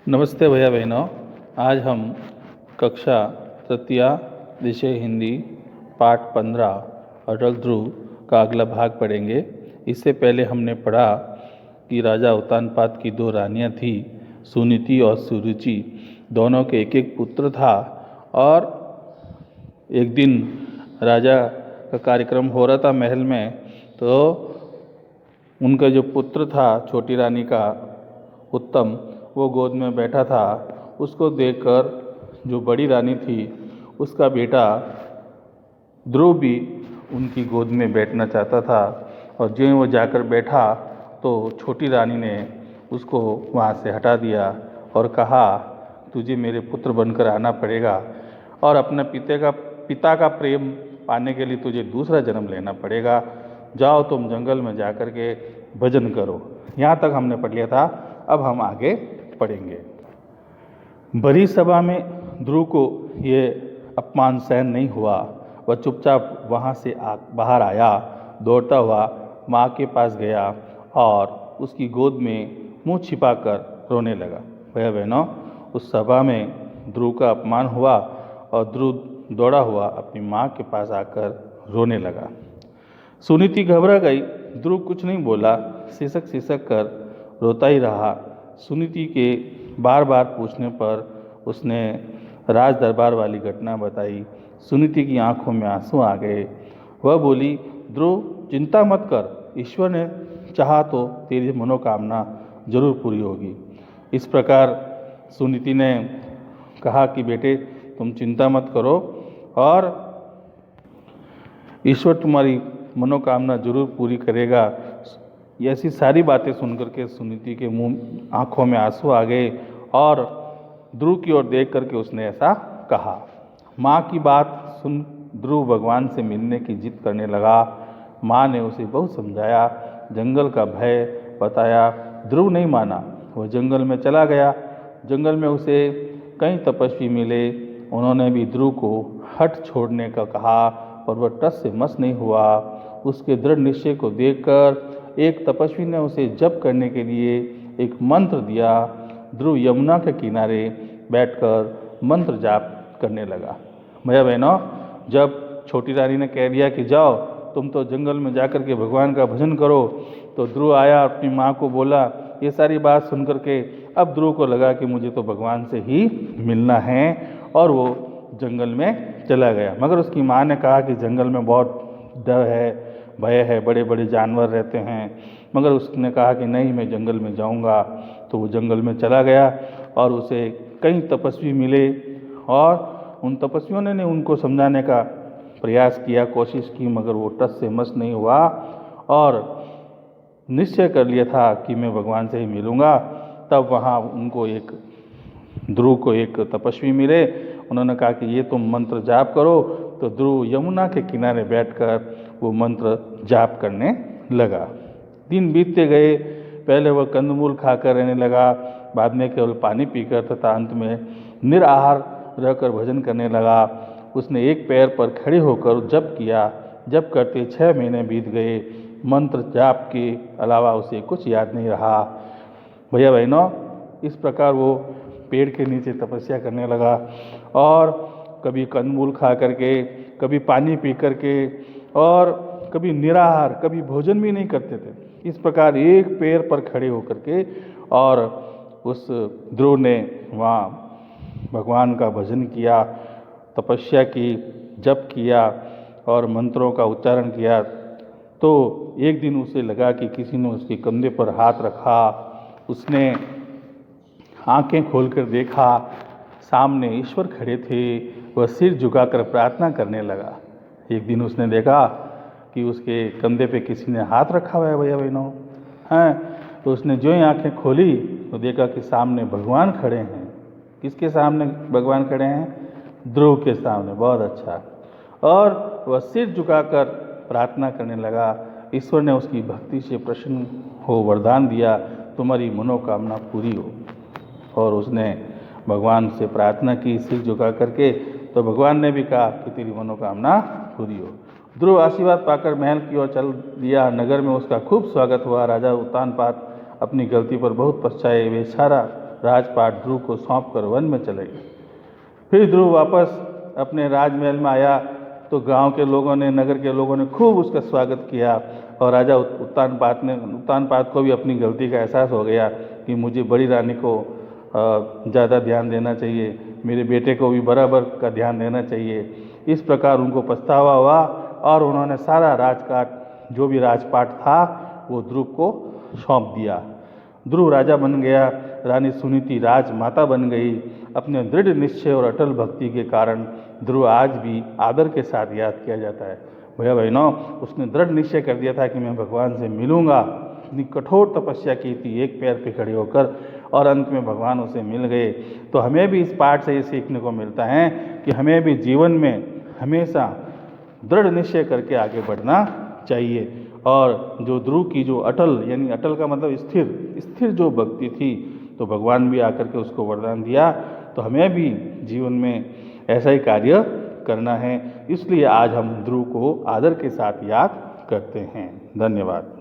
नमस्ते भैया बहनों। आज हम कक्षा तृतीया विषय हिंदी पाठ 15 अटल ध्रुव का अगला भाग पढ़ेंगे। इससे पहले हमने पढ़ा कि राजा उत्तानपाद की दो रानियां थी, सुनीति और सुरुचि। दोनों के एक एक पुत्र था और एक दिन राजा का कार्यक्रम हो रहा था महल में, तो उनका जो पुत्र था छोटी रानी का उत्तम, वो गोद में बैठा था। उसको देखकर जो बड़ी रानी थी उसका बेटा ध्रुव भी उनकी गोद में बैठना चाहता था, और जो वो जाकर बैठा तो छोटी रानी ने उसको वहाँ से हटा दिया और कहा, तुझे मेरे पुत्र बनकर आना पड़ेगा और अपने पिता का प्रेम पाने के लिए तुझे दूसरा जन्म लेना पड़ेगा। जाओ तुम जंगल में जाकर के भजन करो। यहाँ तक हमने पढ़ लिया था। अब हम आगे पढ़ेंगे। बड़ी सभा में ध्रुव को ये अपमान सहन नहीं हुआ। वह चुपचाप वहाँ से बाहर आया, दौड़ता हुआ माँ के पास गया और उसकी गोद में मुंह छिपाकर रोने लगा। भैया बहनों, उस सभा में ध्रुव का अपमान हुआ और ध्रुव दौड़ा हुआ अपनी माँ के पास आकर रोने लगा। सुनीति घबरा गई। ध्रुव कुछ नहीं बोला, सिसक सिसक कर रोता ही रहा। सुनीति के बार बार पूछने पर उसने राज दरबार वाली घटना बताई। सुनीति की आंखों में आंसू आ गए। वह बोली, ध्रुव चिंता मत कर, ईश्वर ने चाहा तो तेरी मनोकामना जरूर पूरी होगी। इस प्रकार सुनीति ने कहा कि बेटे तुम चिंता मत करो और ईश्वर तुम्हारी मनोकामना जरूर पूरी करेगा। ऐसी सारी बातें सुनकर के सुनीति के मुंह आंखों में आंसू आ गए और ध्रुव की ओर देख करके उसने ऐसा कहा। माँ की बात सुन ध्रुव भगवान से मिलने की जिद करने लगा। माँ ने उसे बहुत समझाया, जंगल का भय बताया। ध्रुव नहीं माना, वह जंगल में चला गया। जंगल में उसे कई तपस्वी मिले। उन्होंने भी ध्रुव को हठ छोड़ने का कहा, पर वह टस से मस नहीं हुआ। उसके दृढ़ निश्चय को देखकर एक तपस्वी ने उसे जप करने के लिए एक मंत्र दिया। ध्रुव यमुना के किनारे बैठकर मंत्र जाप करने लगा। भैया बहनों, जब छोटी रानी ने कह दिया कि जाओ तुम तो जंगल में जाकर के भगवान का भजन करो, तो ध्रुव आया, अपनी माँ को बोला। ये सारी बात सुन करके अब ध्रुव को लगा कि मुझे तो भगवान से ही मिलना है, और वो जंगल में चला गया। मगर उसकी माँ ने कहा कि जंगल में बहुत डर है, भय है, बड़े बड़े जानवर रहते हैं। मगर उसने कहा कि नहीं, मैं जंगल में जाऊंगा। तो वो जंगल में चला गया और उसे कई तपस्वी मिले, और उन तपस्वियों ने उनको समझाने का प्रयास किया, कोशिश की, मगर वो टस से मस नहीं हुआ और निश्चय कर लिया था कि मैं भगवान से ही मिलूंगा। तब वहाँ उनको ध्रुव को एक तपस्वी मिले। उन्होंने कहा कि ये तुम मंत्र जाप करो। तो ध्रुव यमुना के किनारे बैठकर वो मंत्र जाप करने लगा। दिन बीतते गए। पहले वह कंदमूल खाकर रहने लगा, बाद में केवल पानी पीकर, तथा अंत में निराहार रहकर भजन करने लगा। उसने एक पैर पर खड़े होकर जप किया। जप करते 6 महीने बीत गए। मंत्र जाप के अलावा उसे कुछ याद नहीं रहा। भैया बहनों, इस प्रकार वो पेड़ के नीचे तपस्या करने लगा और कभी कंदमूल खा करके, कभी पानी पी करके, और कभी निराहार, कभी भोजन भी नहीं करते थे। इस प्रकार एक पैर पर खड़े होकर के और उस ध्रुव ने वहाँ भगवान का भजन किया, तपस्या की, जप किया और मंत्रों का उच्चारण किया। तो एक दिन उसे लगा कि किसी ने उसके कंधे पर हाथ रखा। उसने आंखें खोलकर देखा, सामने ईश्वर खड़े थे। वह सिर झुकाकर प्रार्थना करने लगा। एक दिन उसने देखा कि उसके कंधे पे किसी ने हाथ रखा हुआ है। भैया बहनों, हैं, तो उसने जो ही आंखें खोली तो देखा कि सामने भगवान खड़े हैं। किसके सामने भगवान खड़े हैं? ध्रुव के सामने। बहुत अच्छा। और वह सिर झुकाकर प्रार्थना करने लगा। ईश्वर ने उसकी भक्ति से प्रसन्न हो वरदान दिया, तुम्हारी मनोकामना पूरी हो। और उसने भगवान से प्रार्थना की सिर झुका करके, तो भगवान ने भी कहा कि तेरी मनोकामना पूरी हो। ध्रुव आशीर्वाद पाकर महल की ओर चल दिया। नगर में उसका खूब स्वागत हुआ। राजा उत्तानपाद अपनी गलती पर बहुत पछताए। वे सारा राजपाट ध्रुव को सौंप कर वन में चले गए। फिर ध्रुव वापस अपने राजमहल में आया तो गांव के लोगों ने, नगर के लोगों ने खूब उसका स्वागत किया और राजा उत्तानपाद को भी अपनी गलती का एहसास हो गया कि मुझे बड़ी रानी को ज़्यादा ध्यान देना चाहिए, मेरे बेटे को भी बराबर का ध्यान देना चाहिए। इस प्रकार उनको पछतावा हुआ और उन्होंने सारा राजकाट, जो भी राजपाट था, वो ध्रुव को सौंप दिया। ध्रुव राजा बन गया, रानी सुनीति राजमाता बन गई। अपने दृढ़ निश्चय और अटल भक्ति के कारण ध्रुव आज भी आदर के साथ याद किया जाता है। भैया बहनों, उसने दृढ़ निश्चय कर दिया था कि मैं भगवान से मिलूंगा। इतनी कठोर तपस्या की थी एक पैर पे खड़े होकर, और अंत में भगवान उसे मिल गए। तो हमें भी इस पाठ से ये सीखने को मिलता है कि हमें भी जीवन में हमेशा दृढ़ निश्चय करके आगे बढ़ना चाहिए। और जो ध्रुव की जो अटल, यानी अटल का मतलब स्थिर जो भक्ति थी, तो भगवान भी आकर के उसको वरदान दिया। तो हमें भी जीवन में ऐसा ही कार्य करना है, इसलिए आज हम ध्रुव को आदर के साथ याद करते हैं। धन्यवाद।